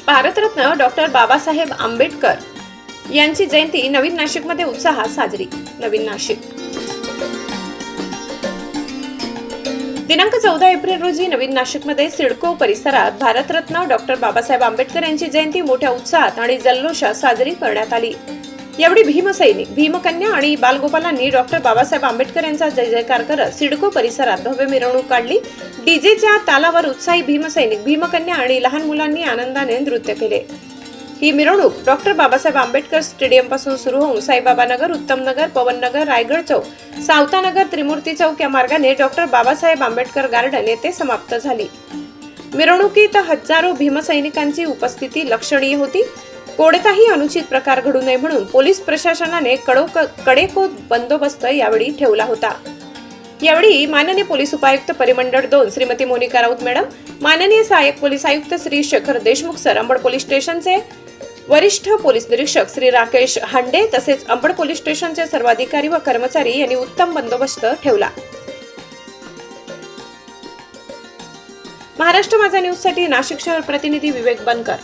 Bharat Ratna doctor Babasaheb Ambedkar यांची जयंती नवीन नाशिकमध्ये उत्साहात साजरी। नवीन नाशिक दिनांक 14 एप्रिल रोजी नवीन नाशिकमध्ये सिडको परिसरात भारतरत्न डॉक्टर बाबासाहेब आंबेडकर यांची जयंती मोठ्या उत्साहात आणि जल्लोषात साजरी करण्यात आली। यावेळी भीमसैनिक, भीमकन्या आणि बालगोपालांनी डॉक्टर बाबासाहेब आंबेडकर यांचा जय जयकार करत सिडको परिसरात भव्य मिरवणूक काढली। डीजेच्या तालावर उत्साही भीमसैनिक, भीमकन्या आणि लहान मुलांनी आनंदाने नृत्य केले। ही मिरवणूक डॉक्टर बाबासाहेब आंबेडकर स्टेडियम पासून सुरू होऊन साईबाबा नगर, उत्तम नगर, पवन नगर, रायगड चौक, सावता नगर, त्रिमूर्ती चौक या मार्गाने डॉक्टर बाबासाहेब आंबेडकर गार्डन येथे समाप्त झाली। मिरवणुकीत हजारो भीमसैनिकांची उपस्थिती लक्षणीय होती। कोणताही अनुचित प्रकार घडू नये म्हणून पोलीस प्रशासनाने कडेकोट बंदोबस्त यावेळी ठेवला होता। यावेळी माननीय पोलीस उपायुक्त परिमंडळ 2 श्रीमती मोनिका राऊत मॅडम, माननीय सहाय्यक पोलीस आयुक्त श्री शेखर देशमुख सर, अंबड पोलीस स्टेशनचे वरिष्ठ पोलीस निरीक्षक श्री राकेश हांडे तसेच अंबड पोलीस स्टेशनचे सर्व अधिकारी व कर्मचारी यांनी उत्तम बंदोबस्त ठेवला। महाराष्ट्र माझा न्यूज साठी नाशिक शहर प्रतिनिधी विवेक बनकर।